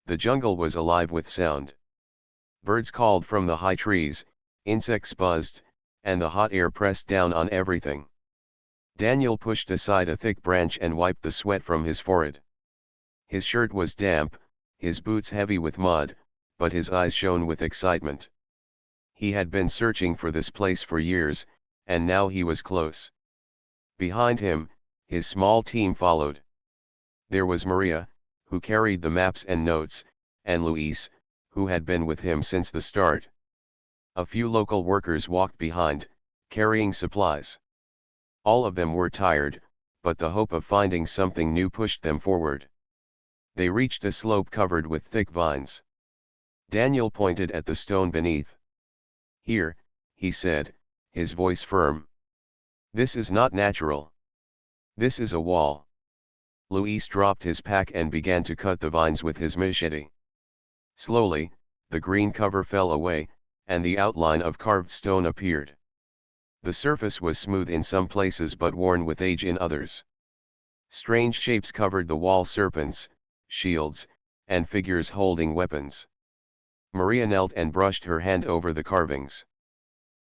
The jungle was alive with sound. Birds called from the high trees, insects buzzed, and the hot air pressed down on everything. Daniel pushed aside a thick branch and wiped the sweat from his forehead. His shirt was damp, his boots heavy with mud, but his eyes shone with excitement. He had been searching for this place for years, and now he was close. Behind him, his small team followed. There was Maria, who carried the maps and notes, and Luis, who had been with him since the start. A few local workers walked behind, carrying supplies. All of them were tired, but the hope of finding something new pushed them forward. They reached a slope covered with thick vines. Daniel pointed at the stone beneath. "Here," he said, his voice firm. "This is not natural. This is a wall." Luis dropped his pack and began to cut the vines with his machete. Slowly, the green cover fell away, and the outline of carved stone appeared. The surface was smooth in some places but worn with age in others. Strange shapes covered the wall: serpents, shields, and figures holding weapons. Maria knelt and brushed her hand over the carvings.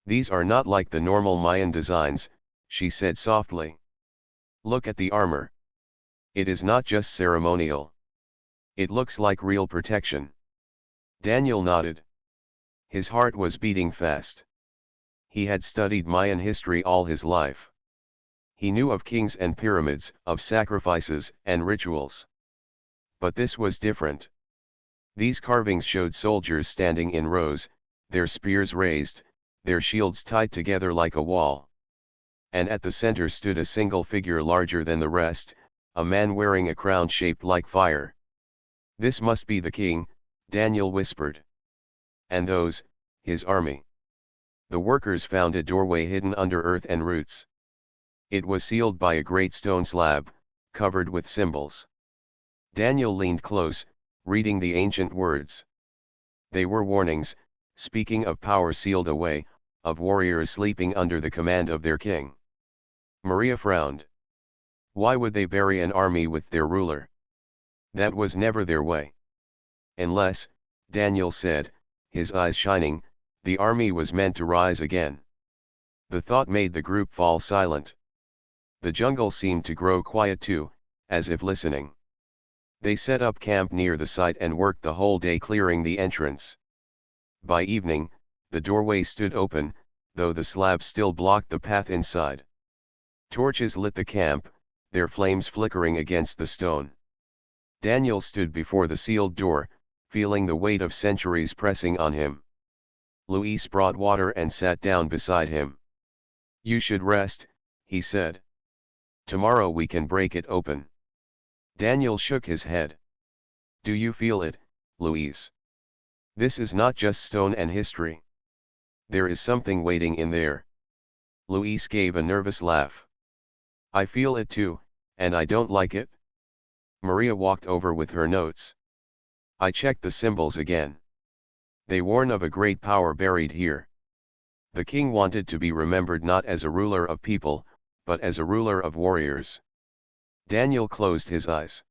"These are not like the normal Mayan designs," she said softly. "Look at the armor. It is not just ceremonial. It looks like real protection." Daniel nodded. His heart was beating fast. He had studied Mayan history all his life. He knew of kings and pyramids, of sacrifices and rituals. But this was different. These carvings showed soldiers standing in rows, their spears raised, their shields tied together like a wall. And at the center stood a single figure larger than the rest, a man wearing a crown shaped like fire. "This must be the king," Daniel whispered. "And those, his army." The workers found a doorway hidden under earth and roots. It was sealed by a great stone slab, covered with symbols. Daniel leaned close, reading the ancient words. They were warnings, speaking of power sealed away, of warriors sleeping under the command of their king. Maria frowned. Why would they bury an army with their ruler? That was never their way. Unless, Daniel said, his eyes shining, the army was meant to rise again. The thought made the group fall silent. The jungle seemed to grow quiet too, as if listening. They set up camp near the site and worked the whole day clearing the entrance. By evening, the doorway stood open, though the slab still blocked the path inside. Torches lit the camp, their flames flickering against the stone. Daniel stood before the sealed door, feeling the weight of centuries pressing on him. Luis brought water and sat down beside him. "You should rest," he said. "Tomorrow we can break it open." Daniel shook his head. "Do you feel it, Luis? This is not just stone and history. There is something waiting in there." Luis gave a nervous laugh. "I feel it too, and I don't like it." Maria walked over with her notes. I checked the symbols again. They warn of a great power buried here. The king wanted to be remembered not as a ruler of people, but as a ruler of warriors. Daniel closed his eyes.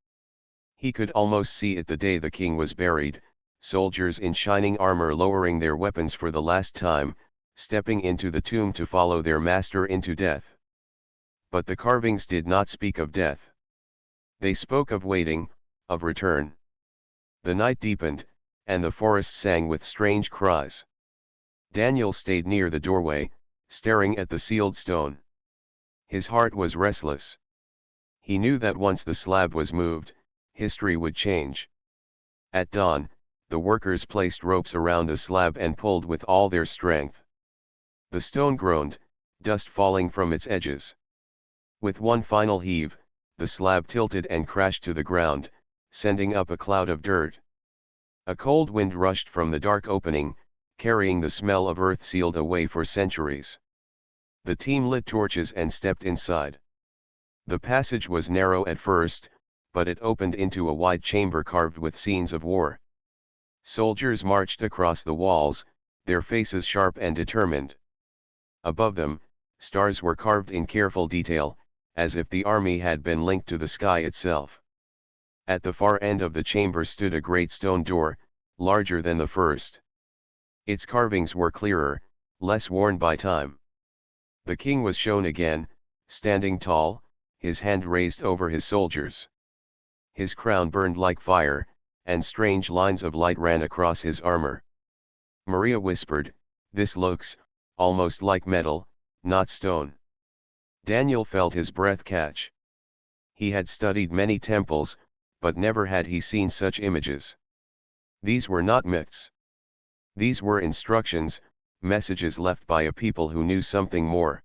He could almost see it the day the king was buried, soldiers in shining armor lowering their weapons for the last time, stepping into the tomb to follow their master into death. But the carvings did not speak of death. They spoke of waiting, of return. The night deepened, and the forest sang with strange cries. Daniel stayed near the doorway, staring at the sealed stone. His heart was restless. He knew that once the slab was moved, history would change. At dawn, the workers placed ropes around the slab and pulled with all their strength. The stone groaned, dust falling from its edges. With one final heave, the slab tilted and crashed to the ground, sending up a cloud of dirt. A cold wind rushed from the dark opening, carrying the smell of earth sealed away for centuries. The team lit torches and stepped inside. The passage was narrow at first, but it opened into a wide chamber carved with scenes of war. Soldiers marched across the walls, their faces sharp and determined. Above them, stars were carved in careful detail, as if the army had been linked to the sky itself. At the far end of the chamber stood a great stone door, larger than the first. Its carvings were clearer, less worn by time. The king was shown again, standing tall, his hand raised over his soldiers. His crown burned like fire, and strange lines of light ran across his armor. Maria whispered, "This looks, almost like metal, not stone." Daniel felt his breath catch. He had studied many temples, but never had he seen such images. These were not myths. These were instructions, messages left by a people who knew something more.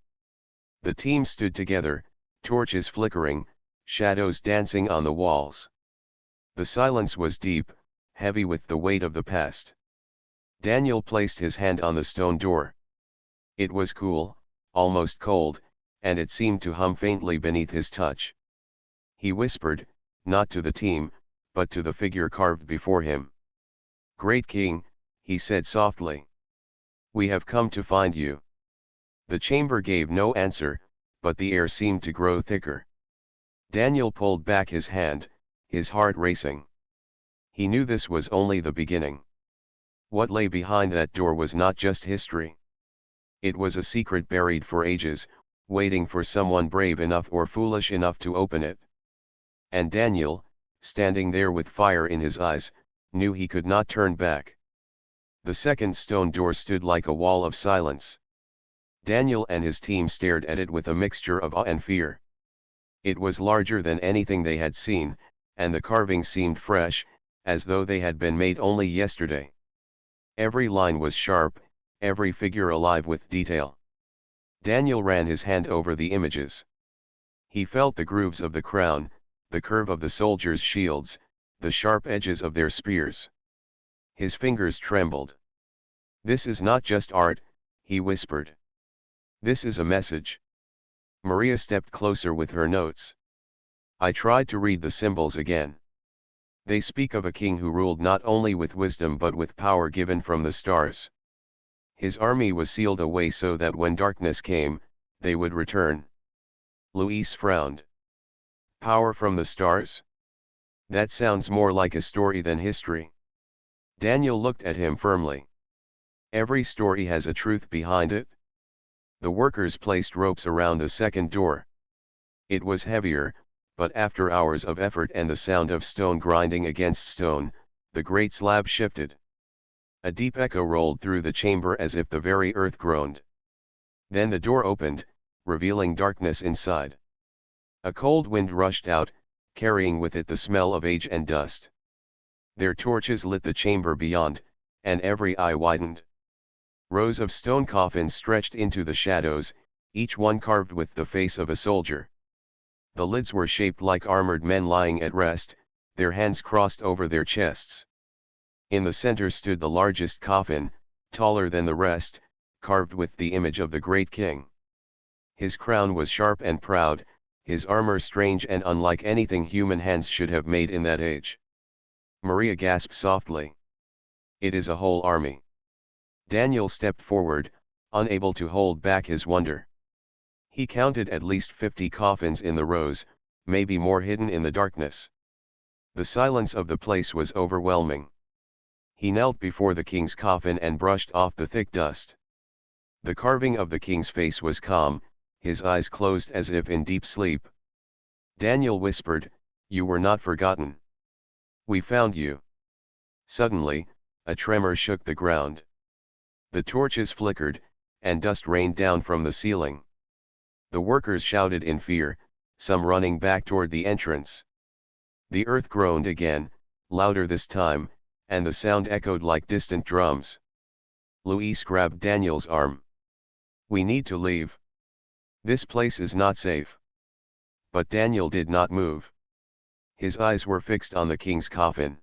The team stood together, torches flickering, shadows dancing on the walls. The silence was deep, heavy with the weight of the past. Daniel placed his hand on the stone door. It was cool, almost cold, and it seemed to hum faintly beneath his touch. He whispered, not to the team, but to the figure carved before him. "Great King," he said softly. "We have come to find you." The chamber gave no answer, but the air seemed to grow thicker. Daniel pulled back his hand, his heart racing. He knew this was only the beginning. What lay behind that door was not just history. It was a secret buried for ages, waiting for someone brave enough or foolish enough to open it. And Daniel, standing there with fire in his eyes, knew he could not turn back. The second stone door stood like a wall of silence. Daniel and his team stared at it with a mixture of awe and fear. It was larger than anything they had seen, and the carvings seemed fresh, as though they had been made only yesterday. Every line was sharp, every figure alive with detail. Daniel ran his hand over the images. He felt the grooves of the crown, the curve of the soldiers' shields, the sharp edges of their spears. His fingers trembled. "This is not just art," he whispered. "This is a message." Maria stepped closer with her notes. I tried to read the symbols again. They speak of a king who ruled not only with wisdom but with power given from the stars. His army was sealed away so that when darkness came, they would return. Luis frowned. Power from the stars? That sounds more like a story than history. Daniel looked at him firmly. Every story has a truth behind it. The workers placed ropes around the second door. It was heavier, but after hours of effort and the sound of stone grinding against stone, the great slab shifted. A deep echo rolled through the chamber as if the very earth groaned. Then the door opened, revealing darkness inside. A cold wind rushed out, carrying with it the smell of age and dust. Their torches lit the chamber beyond, and every eye widened. Rows of stone coffins stretched into the shadows, each one carved with the face of a soldier. The lids were shaped like armored men lying at rest, their hands crossed over their chests. In the center stood the largest coffin, taller than the rest, carved with the image of the great king. His crown was sharp and proud, his armor strange and unlike anything human hands should have made in that age. Maria gasped softly. "It is a whole army." Daniel stepped forward, unable to hold back his wonder. He counted at least 50 coffins in the rows, maybe more hidden in the darkness. The silence of the place was overwhelming. He knelt before the king's coffin and brushed off the thick dust. The carving of the king's face was calm, his eyes closed as if in deep sleep. Daniel whispered, "You were not forgotten. We found you." Suddenly, a tremor shook the ground. The torches flickered, and dust rained down from the ceiling. The workers shouted in fear, some running back toward the entrance. The earth groaned again, louder this time, and the sound echoed like distant drums. Luis grabbed Daniel's arm. "We need to leave. This place is not safe." But Daniel did not move. His eyes were fixed on the king's coffin.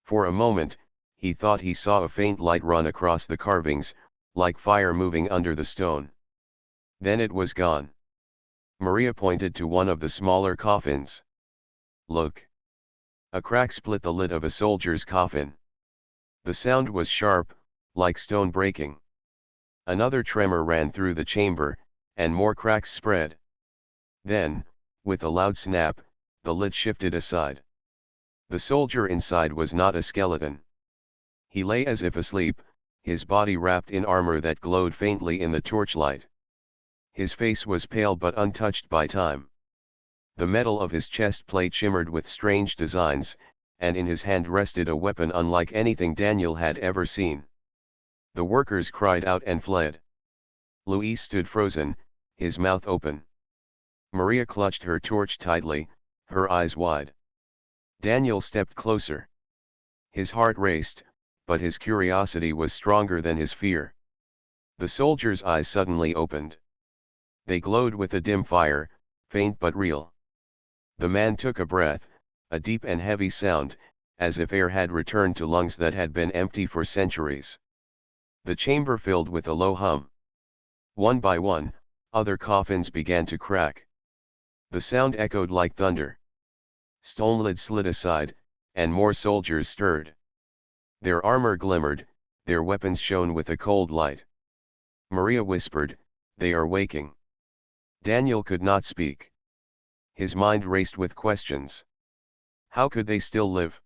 For a moment, he thought he saw a faint light run across the carvings, like fire moving under the stone. Then it was gone. Maria pointed to one of the smaller coffins. "Look." A crack split the lid of a soldier's coffin. The sound was sharp, like stone breaking. Another tremor ran through the chamber, and more cracks spread. Then, with a loud snap, the lid shifted aside. The soldier inside was not a skeleton. He lay as if asleep, his body wrapped in armor that glowed faintly in the torchlight. His face was pale but untouched by time. The metal of his chest plate shimmered with strange designs, and in his hand rested a weapon unlike anything Daniel had ever seen. The workers cried out and fled. Luis stood frozen, his mouth open. Maria clutched her torch tightly, her eyes wide. Daniel stepped closer. His heart raced, but his curiosity was stronger than his fear. The soldier's eyes suddenly opened. They glowed with a dim fire, faint but real. The man took a breath, a deep and heavy sound, as if air had returned to lungs that had been empty for centuries. The chamber filled with a low hum. One by one, other coffins began to crack. The sound echoed like thunder. Stone lids slid aside, and more soldiers stirred. Their armor glimmered, their weapons shone with a cold light. Maria whispered, "They are waking." Daniel could not speak. His mind raced with questions. How could they still live?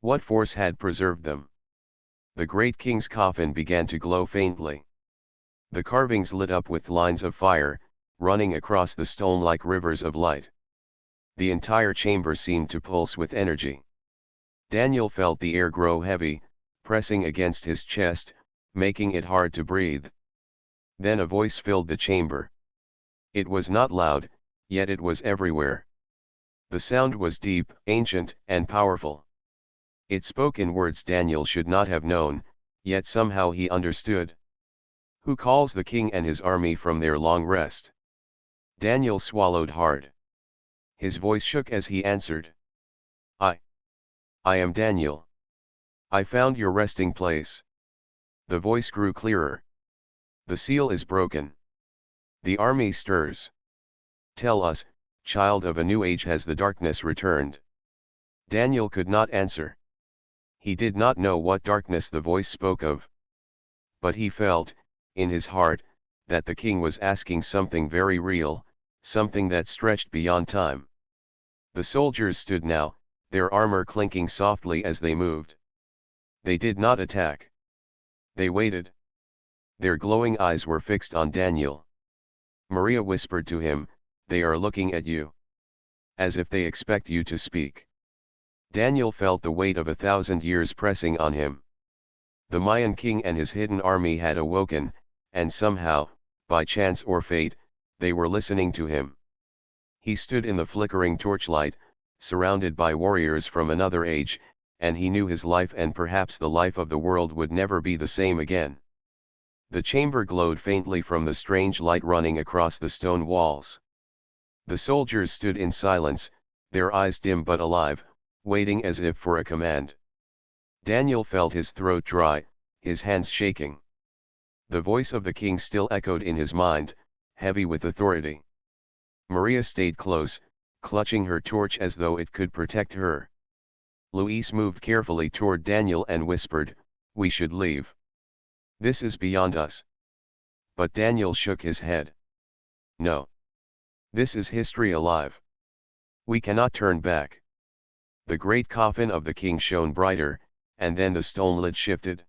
What force had preserved them? The great king's coffin began to glow faintly. The carvings lit up with lines of fire, running across the stone like rivers of light. The entire chamber seemed to pulse with energy. Daniel felt the air grow heavy, pressing against his chest, making it hard to breathe. Then a voice filled the chamber. It was not loud, yet it was everywhere. The sound was deep, ancient, and powerful. It spoke in words Daniel should not have known, yet somehow he understood. Who calls the king and his army from their long rest? Daniel swallowed hard. His voice shook as he answered. I am Daniel. I found your resting place. The voice grew clearer. The seal is broken. The army stirs. Tell us, child of a new age, has the darkness returned? Daniel could not answer. He did not know what darkness the voice spoke of. But he felt, in his heart, that the king was asking something very real, something that stretched beyond time. The soldiers stood now, their armor clinking softly as they moved. They did not attack. They waited. Their glowing eyes were fixed on Daniel. Maria whispered to him, "They are looking at you. As if they expect you to speak." Daniel felt the weight of 1,000 years pressing on him. The Mayan king and his hidden army had awoken, and somehow, by chance or fate, they were listening to him. He stood in the flickering torchlight, surrounded by warriors from another age, and he knew his life and perhaps the life of the world would never be the same again. The chamber glowed faintly from the strange light running across the stone walls. The soldiers stood in silence, their eyes dim but alive, waiting as if for a command. Daniel felt his throat dry, his hands shaking. The voice of the king still echoed in his mind, heavy with authority. Maria stayed close, clutching her torch as though it could protect her. Luis moved carefully toward Daniel and whispered, "We should leave. This is beyond us." But Daniel shook his head. "No. This is history alive. We cannot turn back." The great coffin of the king shone brighter, and then the stone lid shifted.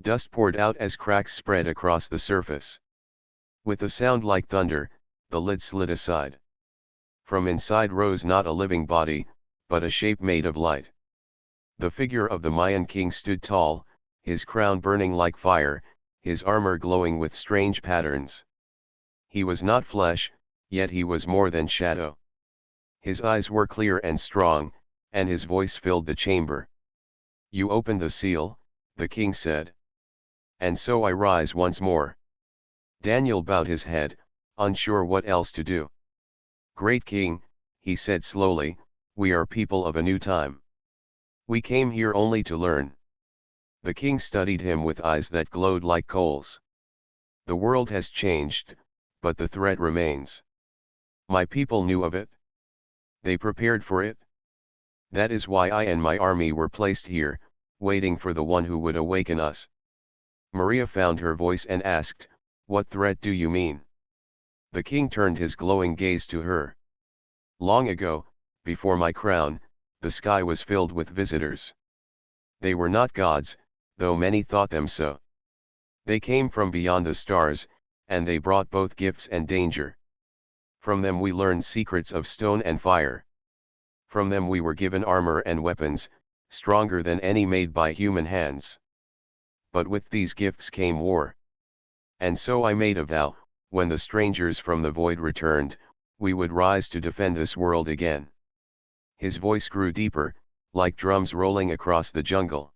Dust poured out as cracks spread across the surface. With a sound like thunder, the lid slid aside. From inside rose not a living body, but a shape made of light. The figure of the Mayan king stood tall, his crown burning like fire, his armor glowing with strange patterns. He was not flesh, yet he was more than shadow. His eyes were clear and strong, and his voice filled the chamber. "You opened the seal," the king said. "And so I rise once more." Daniel bowed his head, unsure what else to do. "Great king," he said slowly, "we are people of a new time. We came here only to learn." The king studied him with eyes that glowed like coals. "The world has changed, but the threat remains. My people knew of it. They prepared for it. That is why I and my army were placed here, waiting for the one who would awaken us." Maria found her voice and asked, "What threat do you mean?" The king turned his glowing gaze to her. "Long ago, before my crown, the sky was filled with visitors. They were not gods, though many thought them so. They came from beyond the stars, and they brought both gifts and danger. From them we learned secrets of stone and fire. From them we were given armor and weapons, stronger than any made by human hands. But with these gifts came war. And so I made a vow, when the strangers from the void returned, we would rise to defend this world again. His voice grew deeper, like drums rolling across the jungle.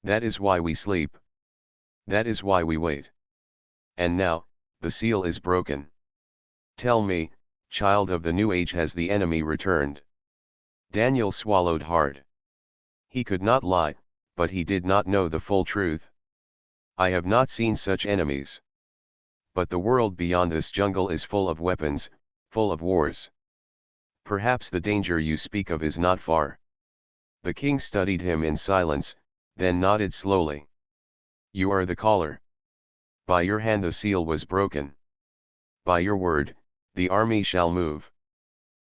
That is why we sleep. That is why we wait. And now, the seal is broken. Tell me, child of the new age, has the enemy returned? Daniel swallowed hard. He could not lie, but he did not know the full truth. I have not seen such enemies. But the world beyond this jungle is full of weapons, full of wars. Perhaps the danger you speak of is not far. The king studied him in silence, then nodded slowly. You are the caller. By your hand the seal was broken. By your word, the army shall move.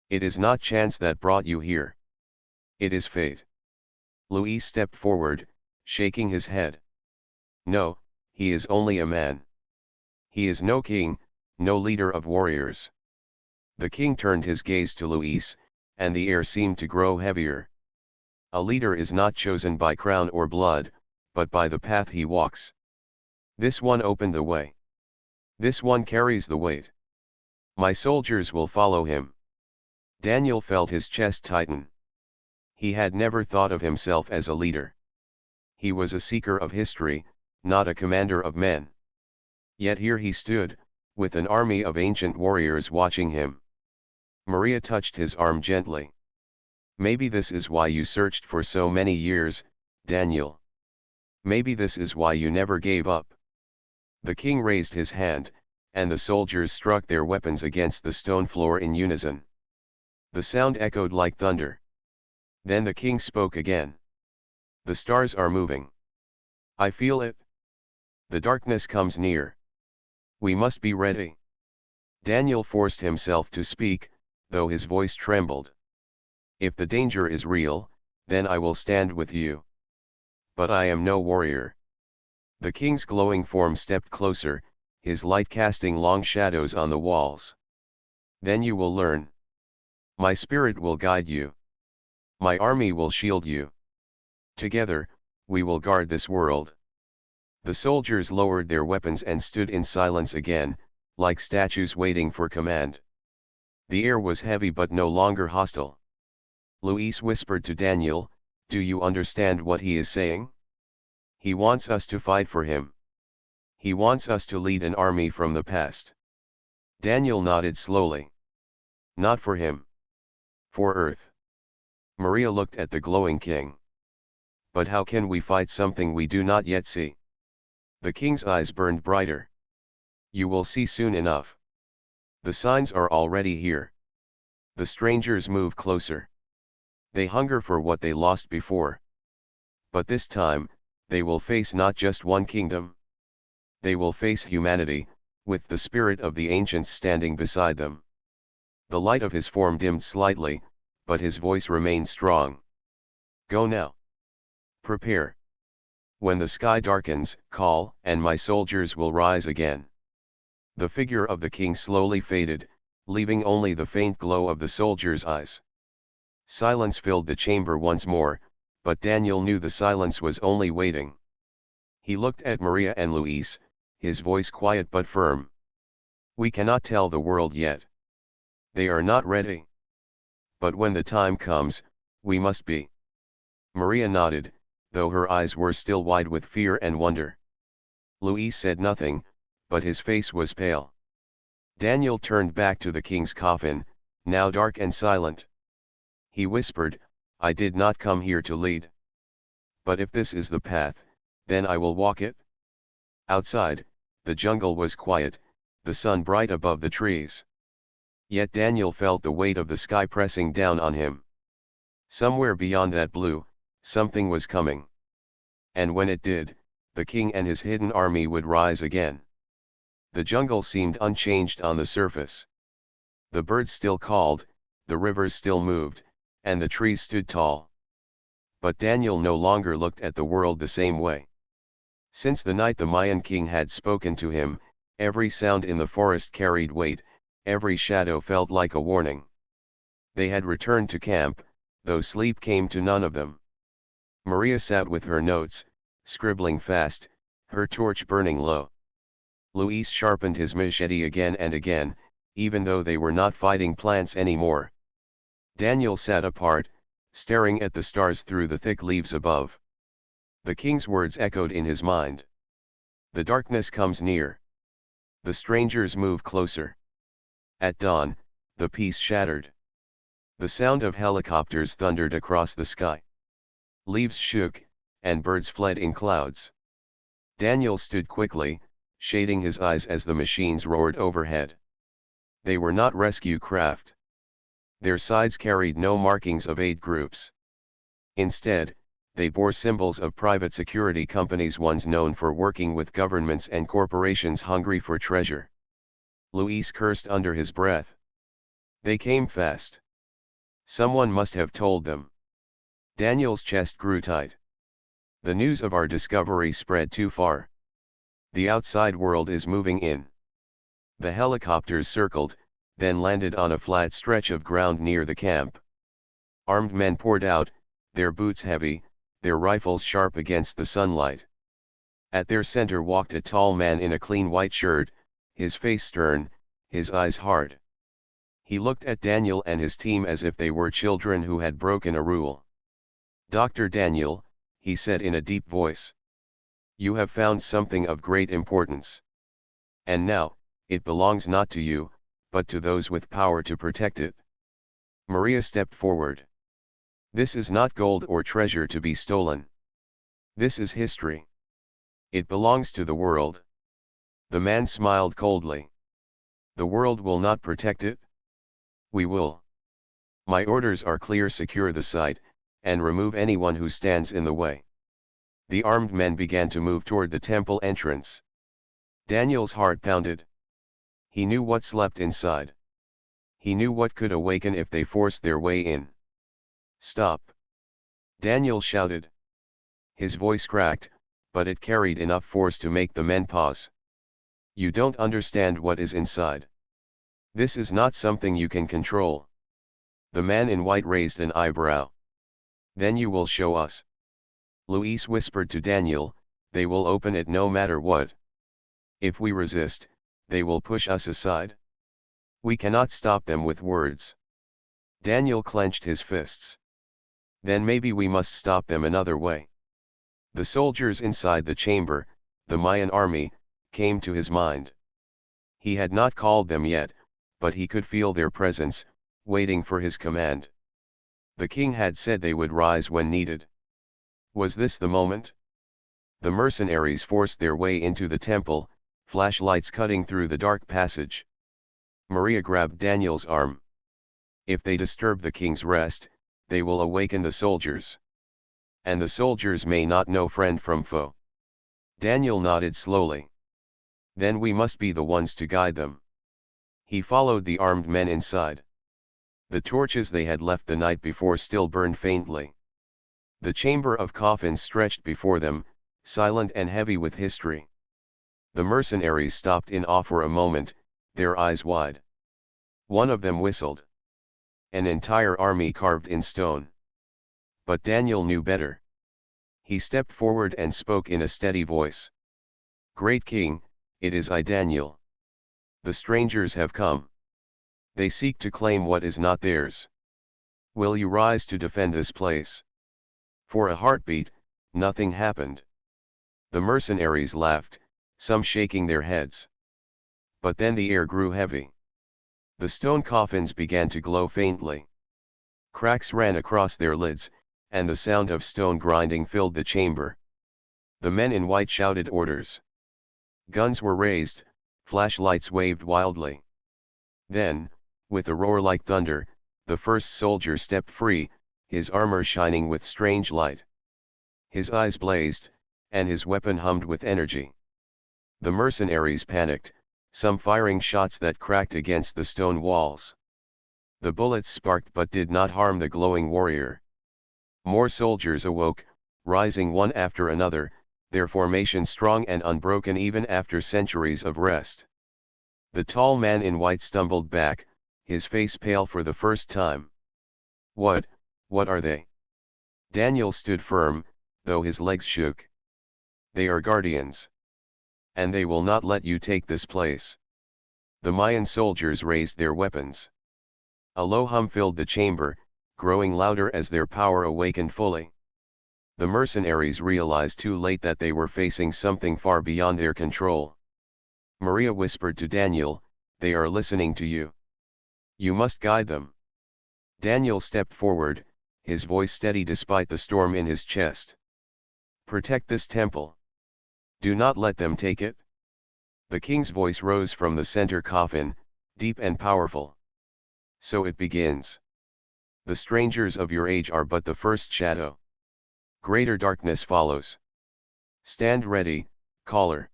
It is not chance that brought you here. It is fate. Luis stepped forward, shaking his head. No, he is only a man. He is no king, no leader of warriors. The king turned his gaze to Luis, and the air seemed to grow heavier. A leader is not chosen by crown or blood, but by the path he walks. This one opened the way. This one carries the weight. My soldiers will follow him. Daniel felt his chest tighten. He had never thought of himself as a leader. He was a seeker of history, not a commander of men. Yet here he stood, with an army of ancient warriors watching him. Maria touched his arm gently. Maybe this is why you searched for so many years, Daniel. Maybe this is why you never gave up. The king raised his hand, and the soldiers struck their weapons against the stone floor in unison. The sound echoed like thunder. Then the king spoke again. The stars are moving. I feel it. The darkness comes near. We must be ready. Daniel forced himself to speak, though his voice trembled. If the danger is real, then I will stand with you. But I am no warrior. The king's glowing form stepped closer, his light casting long shadows on the walls. Then you will learn. My spirit will guide you. My army will shield you. Together, we will guard this world. The soldiers lowered their weapons and stood in silence again, like statues waiting for command. The air was heavy but no longer hostile. Luis whispered to Daniel, "Do you understand what he is saying? He wants us to fight for him. He wants us to lead an army from the past." Daniel nodded slowly. Not for him. For Earth. Maria looked at the glowing king. But how can we fight something we do not yet see? The king's eyes burned brighter. You will see soon enough. The signs are already here. The strangers move closer. They hunger for what they lost before. But this time, they will face not just one kingdom. They will face humanity, with the spirit of the ancients standing beside them. The light of his form dimmed slightly, but his voice remained strong. Go now. Prepare. When the sky darkens, call, and my soldiers will rise again. The figure of the king slowly faded, leaving only the faint glow of the soldiers' eyes. Silence filled the chamber once more, but Daniel knew the silence was only waiting. He looked at Maria and Luis, his voice quiet but firm. We cannot tell the world yet. They are not ready. But when the time comes, we must be. Maria nodded, though her eyes were still wide with fear and wonder. Luis said nothing, but his face was pale. Daniel turned back to the king's coffin, now dark and silent. He whispered, I did not come here to lead. But if this is the path, then I will walk it. Outside, the jungle was quiet, the sun bright above the trees. Yet Daniel felt the weight of the sky pressing down on him. Somewhere beyond that blue, something was coming. And when it did, the king and his hidden army would rise again. The jungle seemed unchanged on the surface. The birds still called, the rivers still moved, and the trees stood tall. But Daniel no longer looked at the world the same way. Since the night the Mayan king had spoken to him, every sound in the forest carried weight, every shadow felt like a warning. They had returned to camp, though sleep came to none of them. Maria sat with her notes, scribbling fast, her torch burning low. Luis sharpened his machete again and again, even though they were not fighting plants anymore. Daniel sat apart, staring at the stars through the thick leaves above. The king's words echoed in his mind. The darkness comes near. The strangers move closer. At dawn, the peace shattered. The sound of helicopters thundered across the sky. Leaves shook, and birds fled in clouds. Daniel stood quickly, shading his eyes as the machines roared overhead. They were not rescue craft. Their sides carried no markings of aid groups. Instead, they bore symbols of private security companies, ones known for working with governments and corporations hungry for treasure. Luis cursed under his breath. They came fast. Someone must have told them. Daniel's chest grew tight. The news of our discovery spread too far. The outside world is moving in. The helicopters circled, then landed on a flat stretch of ground near the camp. Armed men poured out, their boots heavy, their rifles sharp against the sunlight. At their center walked a tall man in a clean white shirt, his face stern, his eyes hard. He looked at Daniel and his team as if they were children who had broken a rule. "Dr. Daniel," he said in a deep voice. "You have found something of great importance. And now, it belongs not to you, but to those with power to protect it." Maria stepped forward. "This is not gold or treasure to be stolen. This is history. It belongs to the world." The man smiled coldly. "The world will not protect it? We will. My orders are clear: secure the site, and remove anyone who stands in the way." The armed men began to move toward the temple entrance. Daniel's heart pounded. He knew what slept inside. He knew what could awaken if they forced their way in. "Stop!" Daniel shouted. His voice cracked, but it carried enough force to make the men pause. "You don't understand what is inside. This is not something you can control." The man in white raised an eyebrow. "Then you will show us." Luis whispered to Daniel, "They will open it no matter what. If we resist, they will push us aside. We cannot stop them with words." Daniel clenched his fists. "Then maybe we must stop them another way." The soldiers inside the chamber, the Mayan army, came to his mind. He had not called them yet, but he could feel their presence, waiting for his command. The king had said they would rise when needed. Was this the moment? The mercenaries forced their way into the temple, flashlights cutting through the dark passage. Maria grabbed Daniel's arm. "If they disturb the king's rest, they will awaken the soldiers. And the soldiers may not know friend from foe." Daniel nodded slowly. "Then we must be the ones to guide them." He followed the armed men inside. The torches they had left the night before still burned faintly. The chamber of coffins stretched before them, silent and heavy with history. The mercenaries stopped in awe for a moment, their eyes wide. One of them whistled. An entire army carved in stone. But Daniel knew better. He stepped forward and spoke in a steady voice. "Great King, it is I, Daniel. The strangers have come. They seek to claim what is not theirs. Will you rise to defend this place?" For a heartbeat, nothing happened. The mercenaries laughed, some shaking their heads. But then the air grew heavy. The stone coffins began to glow faintly. Cracks ran across their lids, and the sound of stone grinding filled the chamber. The men in white shouted orders. Guns were raised, flashlights waved wildly. Then, with a roar like thunder, the first soldier stepped free, his armor shining with strange light. His eyes blazed, and his weapon hummed with energy. The mercenaries panicked, some firing shots that cracked against the stone walls. The bullets sparked but did not harm the glowing warrior. More soldiers awoke, rising one after another, their formation strong and unbroken even after centuries of rest. The tall man in white stumbled back, his face pale for the first time. What are they? Daniel stood firm, though his legs shook. They are guardians. And they will not let you take this place. The Mayan soldiers raised their weapons. A low hum filled the chamber, growing louder as their power awakened fully. The mercenaries realized too late that they were facing something far beyond their control. Maria whispered to Daniel, "They are listening to you. You must guide them." Daniel stepped forward, his voice steady despite the storm in his chest. "Protect this temple. Do not let them take it." The king's voice rose from the center coffin, deep and powerful. "So it begins. The strangers of your age are but the first shadow. Greater darkness follows. Stand ready, caller."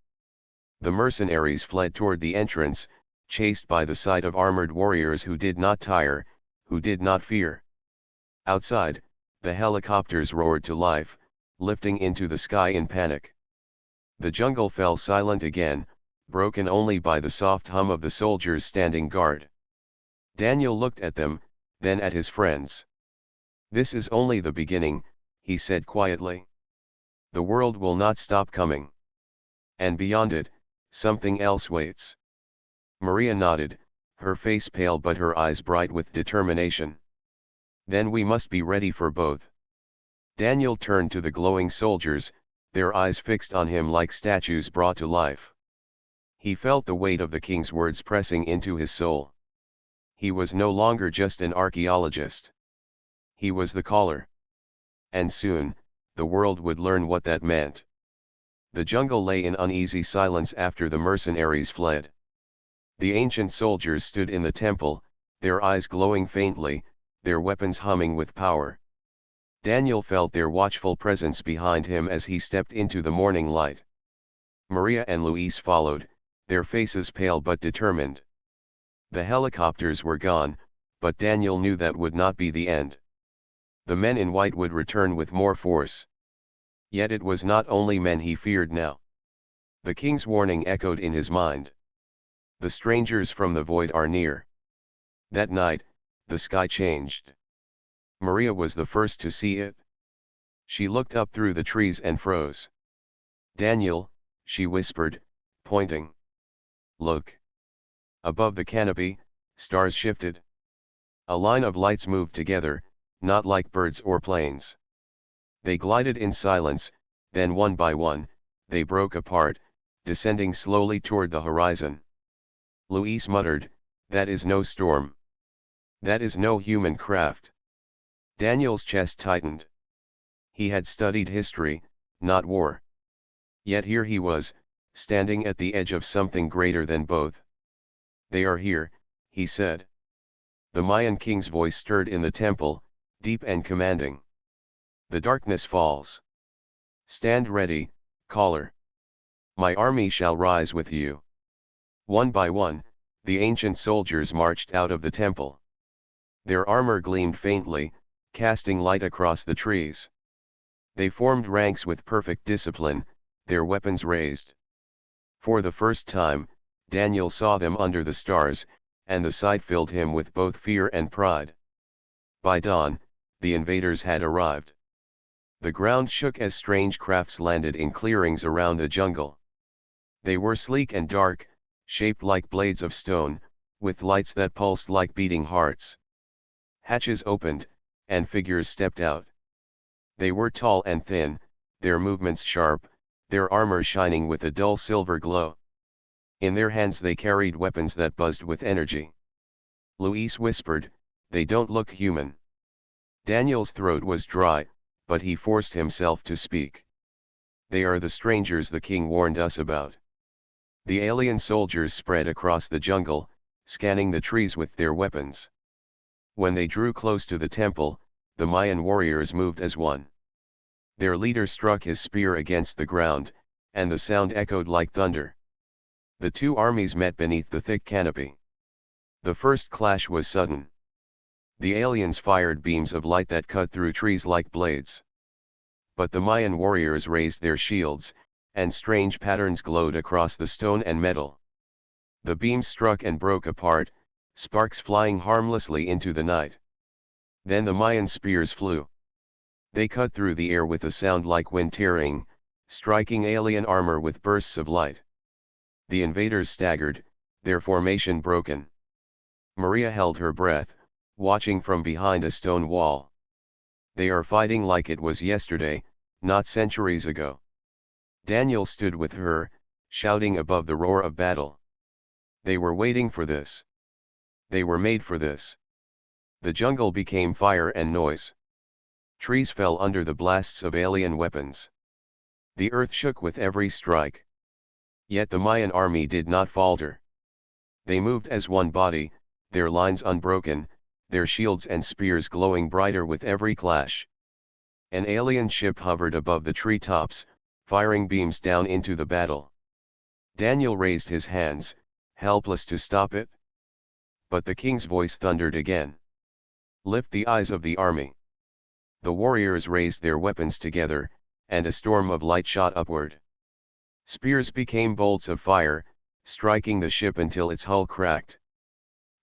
The mercenaries fled toward the entrance, chased by the sight of armored warriors who did not tire, who did not fear. Outside, the helicopters roared to life, lifting into the sky in panic. The jungle fell silent again, broken only by the soft hum of the soldiers standing guard. Daniel looked at them, then at his friends. "This is only the beginning," he said quietly. "The world will not stop coming. And beyond it, something else waits." Maria nodded, her face pale but her eyes bright with determination. "Then we must be ready for both." Daniel turned to the glowing soldiers, their eyes fixed on him like statues brought to life. He felt the weight of the king's words pressing into his soul. He was no longer just an archaeologist. He was the caller. And soon, the world would learn what that meant. The jungle lay in uneasy silence after the mercenaries fled. The ancient soldiers stood in the temple, their eyes glowing faintly, their weapons humming with power. Daniel felt their watchful presence behind him as he stepped into the morning light. Maria and Luis followed, their faces pale but determined. The helicopters were gone, but Daniel knew that would not be the end. The men in white would return with more force. Yet it was not only men he feared now. The king's warning echoed in his mind. The strangers from the void are near. That night, the sky changed. Maria was the first to see it. She looked up through the trees and froze. "Daniel," she whispered, pointing. "Look." Above the canopy, stars shifted. A line of lights moved together, not like birds or planes. They glided in silence, then one by one, they broke apart, descending slowly toward the horizon. Luis muttered, "That is no storm. That is no human craft." Daniel's chest tightened. He had studied history, not war. Yet here he was, standing at the edge of something greater than both. "They are here," he said. The Mayan king's voice stirred in the temple, deep and commanding. "The darkness falls. Stand ready, caller. My army shall rise with you." One by one, the ancient soldiers marched out of the temple. Their armor gleamed faintly, casting light across the trees. They formed ranks with perfect discipline, their weapons raised. For the first time, Daniel saw them under the stars, and the sight filled him with both fear and pride. By dawn, the invaders had arrived. The ground shook as strange crafts landed in clearings around the jungle. They were sleek and dark, shaped like blades of stone, with lights that pulsed like beating hearts. Hatches opened, and figures stepped out. They were tall and thin, their movements sharp, their armor shining with a dull silver glow. In their hands they carried weapons that buzzed with energy. Luis whispered, "They don't look human." Daniel's throat was dry, but he forced himself to speak. "They are the strangers the king warned us about." The alien soldiers spread across the jungle, scanning the trees with their weapons. When they drew close to the temple, the Mayan warriors moved as one. Their leader struck his spear against the ground, and the sound echoed like thunder. The two armies met beneath the thick canopy. The first clash was sudden. The aliens fired beams of light that cut through trees like blades. But the Mayan warriors raised their shields, and strange patterns glowed across the stone and metal. The beams struck and broke apart, sparks flying harmlessly into the night. Then the Mayan spears flew. They cut through the air with a sound like wind tearing, striking alien armor with bursts of light. The invaders staggered, their formation broken. Maria held her breath, watching from behind a stone wall. They are fighting like it was yesterday, not centuries ago. Daniel stood with her, shouting above the roar of battle. They were waiting for this. They were made for this. The jungle became fire and noise. Trees fell under the blasts of alien weapons. The earth shook with every strike. Yet the Mayan army did not falter. They moved as one body, their lines unbroken, their shields and spears glowing brighter with every clash. An alien ship hovered above the treetops, firing beams down into the battle. Daniel raised his hands, helpless to stop it. But the king's voice thundered again. Lift the eyes of the army. The warriors raised their weapons together, and a storm of light shot upward. Spears became bolts of fire, striking the ship until its hull cracked.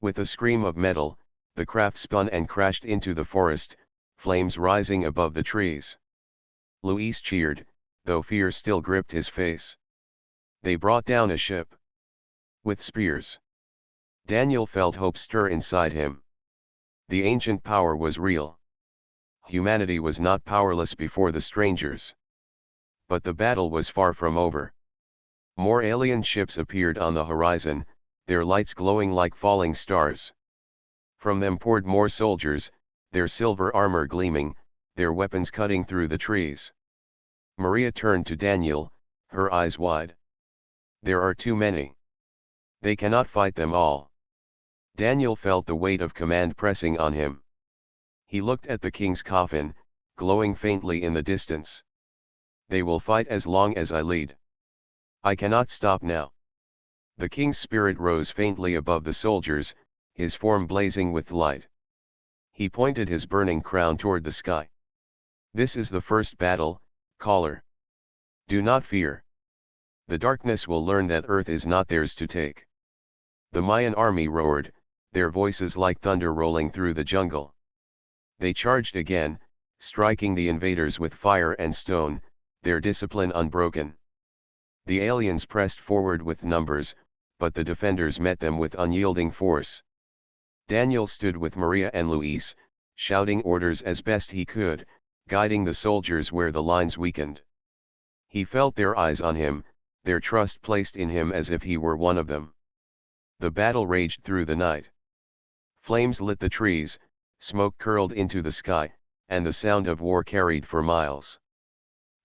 With a scream of metal, the craft spun and crashed into the forest, flames rising above the trees. Luis cheered, though fear still gripped his face. They brought down a ship. With spears. Daniel felt hope stir inside him. The ancient power was real. Humanity was not powerless before the strangers. But the battle was far from over. More alien ships appeared on the horizon, their lights glowing like falling stars. From them poured more soldiers, their silver armor gleaming, their weapons cutting through the trees. Maria turned to Daniel, her eyes wide. There are too many. They cannot fight them all. Daniel felt the weight of command pressing on him. He looked at the king's coffin, glowing faintly in the distance. They will fight as long as I lead. I cannot stop now. The king's spirit rose faintly above the soldiers, his form blazing with light. He pointed his burning crown toward the sky. This is the first battle, caller. Do not fear. The darkness will learn that earth is not theirs to take. The Mayan army roared, their voices like thunder rolling through the jungle. They charged again, striking the invaders with fire and stone, their discipline unbroken. The aliens pressed forward with numbers, but the defenders met them with unyielding force. Daniel stood with Maria and Luis, shouting orders as best he could, guiding the soldiers where the lines weakened. He felt their eyes on him, their trust placed in him as if he were one of them. The battle raged through the night. Flames lit the trees, smoke curled into the sky, and the sound of war carried for miles.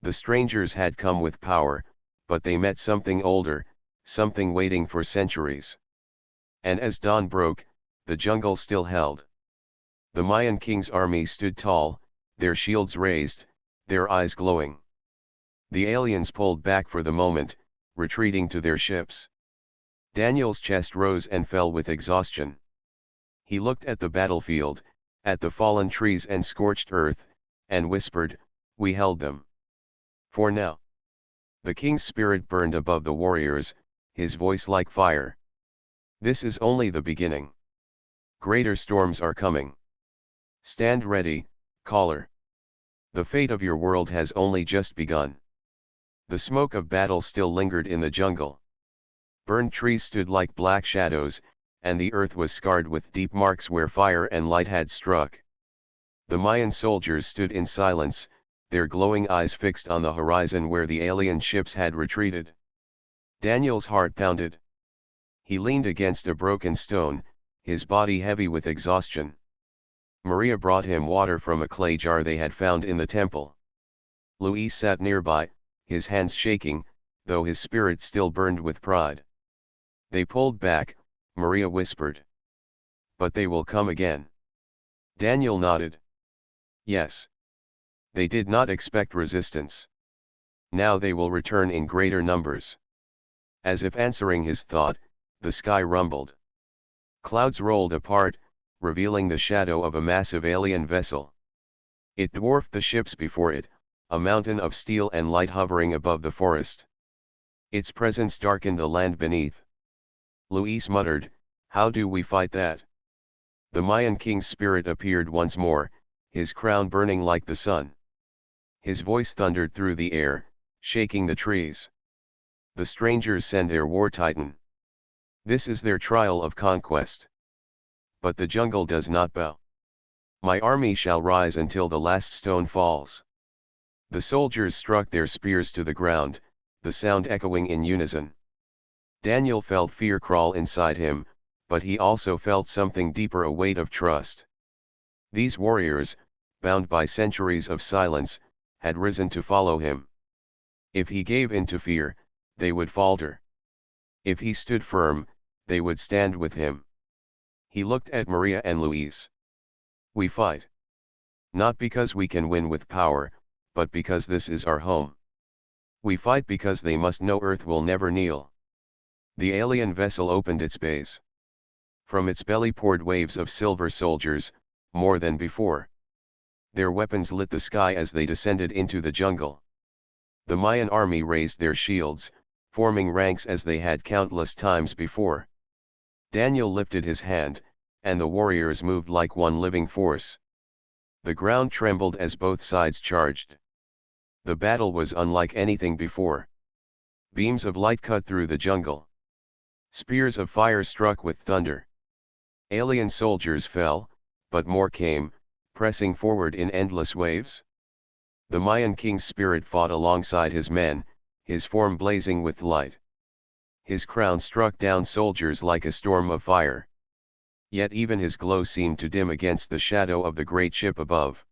The strangers had come with power, but they met something older, something waiting for centuries. And as dawn broke, the jungle still held. The Mayan king's army stood tall, their shields raised, their eyes glowing. The aliens pulled back for the moment, retreating to their ships. Daniel's chest rose and fell with exhaustion. He looked at the battlefield, at the fallen trees and scorched earth, and whispered, "We held them. For now." The king's spirit burned above the warriors, his voice like fire. "This is only the beginning. Greater storms are coming. Stand ready, caller. The fate of your world has only just begun." The smoke of battle still lingered in the jungle. Burned trees stood like black shadows, and the earth was scarred with deep marks where fire and light had struck. The Mayan soldiers stood in silence, their glowing eyes fixed on the horizon where the alien ships had retreated. Daniel's heart pounded. He leaned against a broken stone, his body heavy with exhaustion. Maria brought him water from a clay jar they had found in the temple. Luis sat nearby, his hands shaking, though his spirit still burned with pride. They pulled back, Maria whispered. "But they will come again." Daniel nodded. "Yes. They did not expect resistance. Now they will return in greater numbers." As if answering his thought, the sky rumbled. Clouds rolled apart, revealing the shadow of a massive alien vessel. It dwarfed the ships before it, a mountain of steel and light hovering above the forest. Its presence darkened the land beneath. Luis muttered, "How do we fight that?" The Mayan king's spirit appeared once more, his crown burning like the sun. His voice thundered through the air, shaking the trees. "The strangers send their war titan. This is their trial of conquest. But the jungle does not bow. My army shall rise until the last stone falls." The soldiers struck their spears to the ground, the sound echoing in unison. Daniel felt fear crawl inside him, but he also felt something deeper, a weight of trust. These warriors, bound by centuries of silence, had risen to follow him. If he gave in to fear, they would falter. If he stood firm, they would stand with him. He looked at Maria and Luis. "We fight. Not because we can win with power, but because this is our home. We fight because they must know Earth will never kneel." The alien vessel opened its bays. From its belly poured waves of silver soldiers, more than before. Their weapons lit the sky as they descended into the jungle. The Mayan army raised their shields, forming ranks as they had countless times before. Daniel lifted his hand, and the warriors moved like one living force. The ground trembled as both sides charged. The battle was unlike anything before. Beams of light cut through the jungle. Spears of fire struck with thunder. Alien soldiers fell, but more came, pressing forward in endless waves. The Mayan king's spirit fought alongside his men, his form blazing with light. His crown struck down soldiers like a storm of fire. Yet even his glow seemed to dim against the shadow of the great ship above.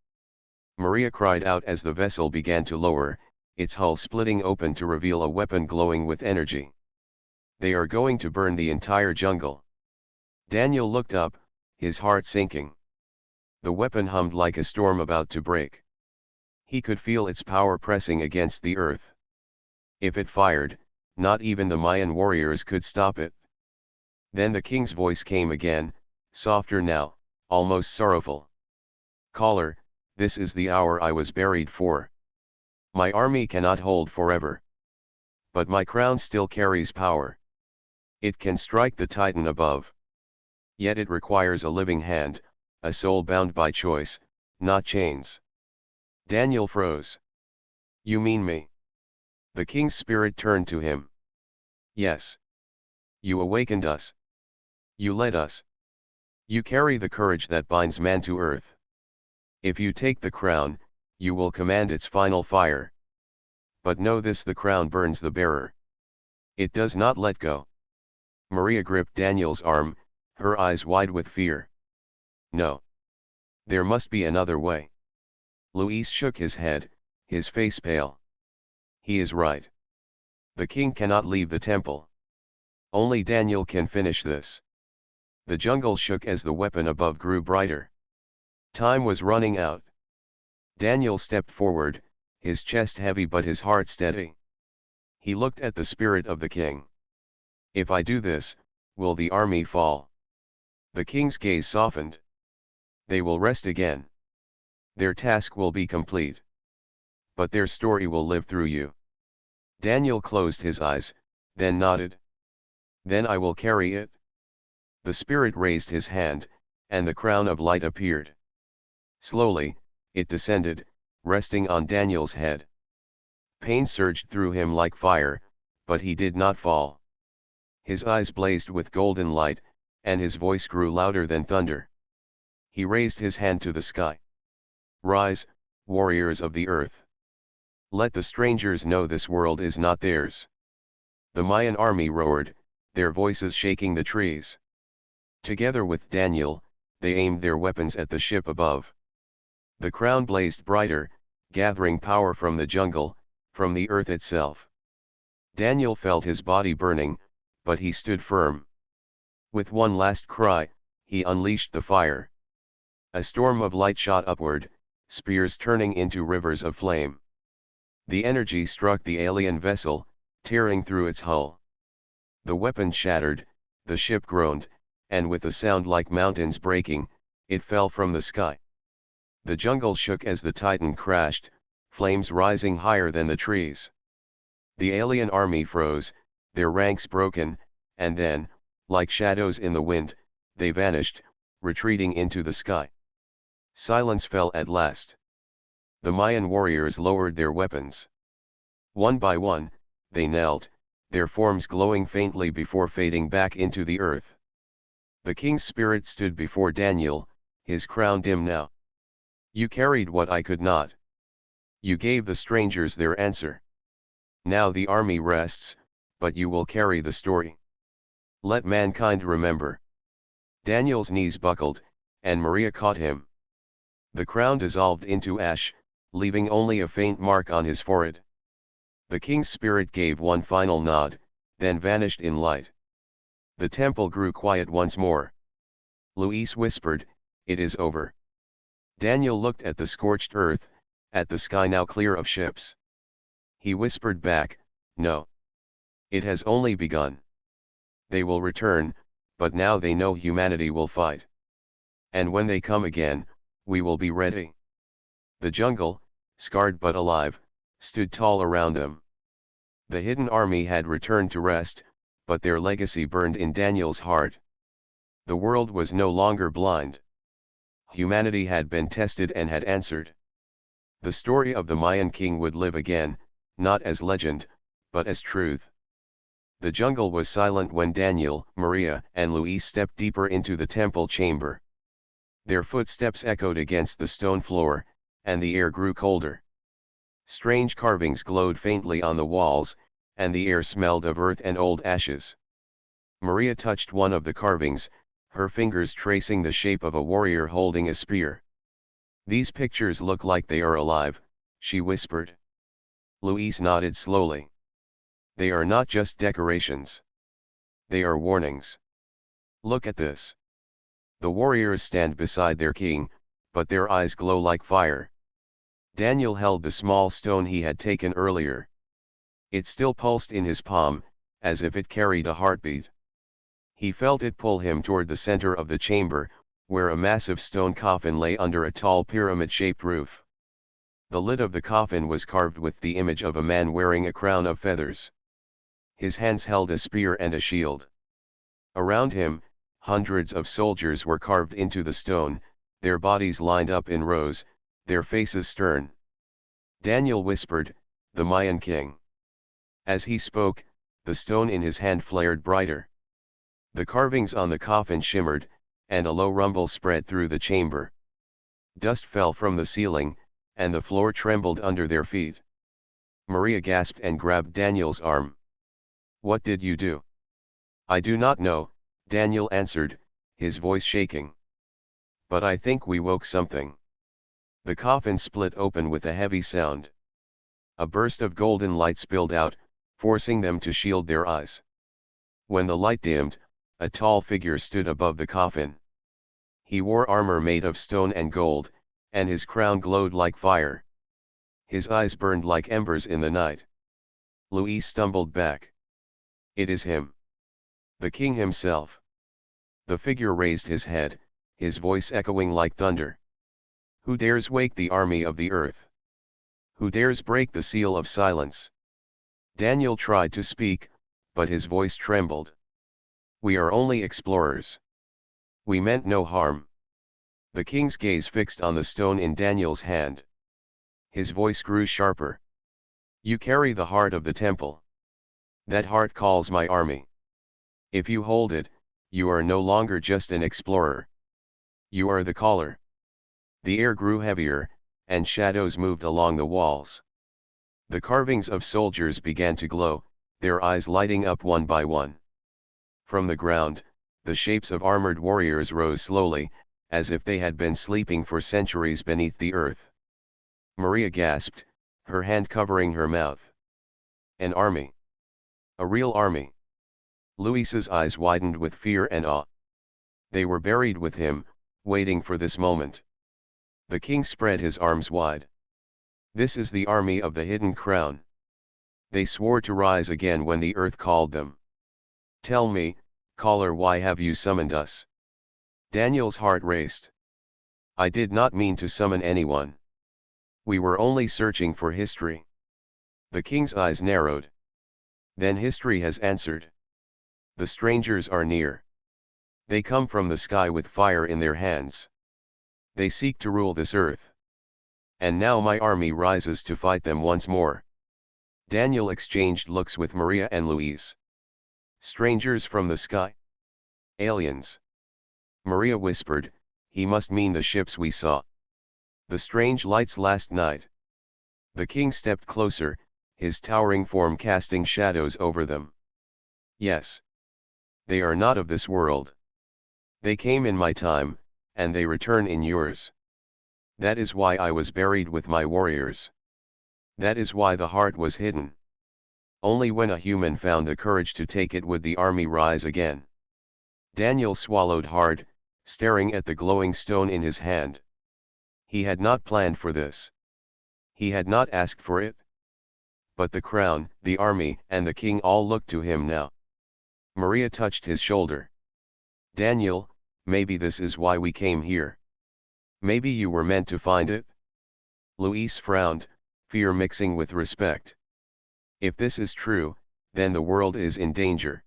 Maria cried out as the vessel began to lower, its hull splitting open to reveal a weapon glowing with energy. "They are going to burn the entire jungle." Daniel looked up, his heart sinking. The weapon hummed like a storm about to break. He could feel its power pressing against the earth. If it fired, not even the Mayan warriors could stop it. Then the king's voice came again, softer now, almost sorrowful. "Caller, this is the hour I was buried for. My army cannot hold forever. But my crown still carries power. It can strike the titan above. Yet it requires a living hand, a soul bound by choice, not chains." Daniel froze. "You mean me?" The king's spirit turned to him. "Yes. You awakened us. You led us. You carry the courage that binds man to earth. If you take the crown, you will command its final fire. But know this: the crown burns the bearer. It does not let go." Maria gripped Daniel's arm, her eyes wide with fear. "No. There must be another way." Luis shook his head, his face pale. "He is right. The king cannot leave the temple. Only Daniel can finish this." The jungle shook as the weapon above grew brighter. Time was running out. Daniel stepped forward, his chest heavy but his heart steady. He looked at the spirit of the king. "If I do this, will the army fall?" The king's gaze softened. "They will rest again. Their task will be complete. But their story will live through you." Daniel closed his eyes, then nodded. "Then I will carry it." The spirit raised his hand, and the crown of light appeared. Slowly, it descended, resting on Daniel's head. Pain surged through him like fire, but he did not fall. His eyes blazed with golden light, and his voice grew louder than thunder. He raised his hand to the sky. "Rise, warriors of the earth. Let the strangers know this world is not theirs." The Mayan army roared, their voices shaking the trees. Together with Daniel, they aimed their weapons at the ship above. The crown blazed brighter, gathering power from the jungle, from the earth itself. Daniel felt his body burning, but he stood firm. With one last cry, he unleashed the fire. A storm of light shot upward, spears turning into rivers of flame. The energy struck the alien vessel, tearing through its hull. The weapon shattered, the ship groaned, and with a sound like mountains breaking, It fell from the sky. The jungle shook as the titan crashed, flames rising higher than the trees. The alien army froze, their ranks broken, and then, like shadows in the wind, they vanished, retreating into the sky. Silence fell at last. The Mayan warriors lowered their weapons. One by one, they knelt, their forms glowing faintly before fading back into the earth. The king's spirit stood before Daniel, his crown dim now. You carried what I could not. You gave the strangers their answer. Now the army rests, but you will carry the story. Let mankind remember. Daniel's knees buckled, and Maria caught him. The crown dissolved into ash, leaving only a faint mark on his forehead. The king's spirit gave one final nod, then vanished in light. The temple grew quiet once more. Luis whispered, "It is over." Daniel looked at the scorched earth, at the sky now clear of ships. He whispered back, "No. It has only begun. They will return, but now they know humanity will fight. And when they come again, we will be ready." The jungle, scarred but alive, stood tall around them. The hidden army had returned to rest, but their legacy burned in Daniel's heart. The world was no longer blind. Humanity had been tested and had answered. The story of the Mayan king would live again, not as legend, but as truth. The jungle was silent when Daniel, Maria, and Luis stepped deeper into the temple chamber. Their footsteps echoed against the stone floor, and the air grew colder. Strange carvings glowed faintly on the walls, and the air smelled of earth and old ashes. Maria touched one of the carvings, her fingers tracing the shape of a warrior holding a spear. "These pictures look like they are alive," she whispered. Luis nodded slowly. "They are not just decorations. They are warnings. Look at this." The warriors stand beside their king, but their eyes glow like fire. Daniel held the small stone he had taken earlier. It still pulsed in his palm, as if it carried a heartbeat. He felt it pull him toward the center of the chamber, where a massive stone coffin lay under a tall pyramid-shaped roof. The lid of the coffin was carved with the image of a man wearing a crown of feathers. His hands held a spear and a shield. Around him, hundreds of soldiers were carved into the stone, their bodies lined up in rows, their faces stern. Daniel whispered, "The Mayan king." As he spoke, the stone in his hand flared brighter. The carvings on the coffin shimmered, and a low rumble spread through the chamber. Dust fell from the ceiling, and the floor trembled under their feet. Maria gasped and grabbed Daniel's arm. "What did you do?" "I do not know," Daniel answered, his voice shaking. "But I think we woke something." The coffin split open with a heavy sound. A burst of golden light spilled out, forcing them to shield their eyes. When the light dimmed, a tall figure stood above the coffin. He wore armor made of stone and gold, and his crown glowed like fire. His eyes burned like embers in the night. Luis stumbled back. "It is him. The king himself." The figure raised his head, his voice echoing like thunder. "Who dares wake the army of the earth? Who dares break the seal of silence?" Daniel tried to speak, but his voice trembled. "We are only explorers. We meant no harm." The king's gaze fixed on the stone in Daniel's hand. His voice grew sharper. "You carry the heart of the temple. That heart calls my army. If you hold it, you are no longer just an explorer. You are the caller." The air grew heavier, and shadows moved along the walls. The carvings of soldiers began to glow, their eyes lighting up one by one. From the ground, the shapes of armored warriors rose slowly, as if they had been sleeping for centuries beneath the earth. Maria gasped, her hand covering her mouth. An army. A real army. Luis's eyes widened with fear and awe. They were buried with him, waiting for this moment. The king spread his arms wide. "This is the army of the hidden crown. They swore to rise again when the earth called them. Tell me, caller, why have you summoned us?" Daniel's heart raced. I did not mean to summon anyone. We were only searching for history. The king's eyes narrowed. Then history has answered. The strangers are near. They come from the sky with fire in their hands. They seek to rule this earth. And now my army rises to fight them once more. Daniel exchanged looks with Maria and Louise. Strangers from the sky? Aliens. Maria whispered, he must mean the ships we saw. The strange lights last night. The king stepped closer, his towering form casting shadows over them. Yes. They are not of this world. They came in my time, and they return in yours. That is why I was buried with my warriors. That is why the heart was hidden. Only when a human found the courage to take it would the army rise again. Daniel swallowed hard, staring at the glowing stone in his hand. He had not planned for this. He had not asked for it. But the crown, the army, and the king all looked to him now. Maria touched his shoulder. Daniel, maybe this is why we came here. Maybe you were meant to find it? Louise frowned, fear mixing with respect. If this is true, then the world is in danger.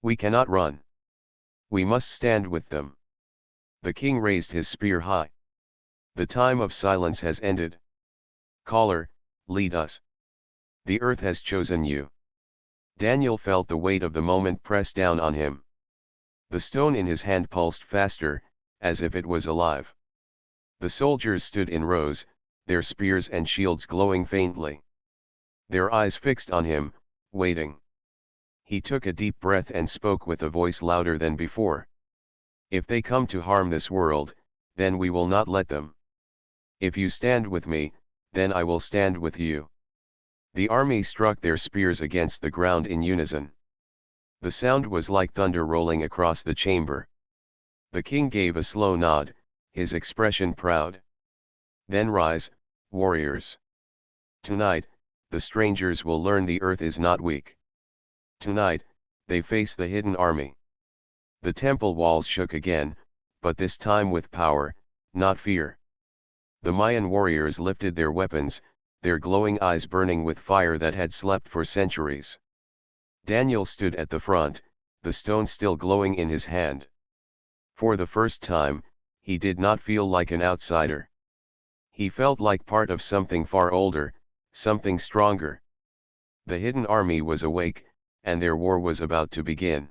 We cannot run. We must stand with them. The king raised his spear high. The time of silence has ended. Caller, lead us. The earth has chosen you. Daniel felt the weight of the moment press down on him. The stone in his hand pulsed faster, as if it was alive. The soldiers stood in rows, their spears and shields glowing faintly. Their eyes fixed on him, waiting. He took a deep breath and spoke with a voice louder than before. If they come to harm this world, then we will not let them. If you stand with me, then I will stand with you. The army struck their spears against the ground in unison. The sound was like thunder rolling across the chamber. The king gave a slow nod, his expression proud. Then rise, warriors. Tonight, the strangers will learn the earth is not weak. Tonight, they face the hidden army. The temple walls shook again, but this time with power, not fear. The Mayan warriors lifted their weapons, their glowing eyes burning with fire that had slept for centuries. Daniel stood at the front, the stone still glowing in his hand. For the first time, he did not feel like an outsider. He felt like part of something far older, something stronger. The hidden army was awake, and their war was about to begin.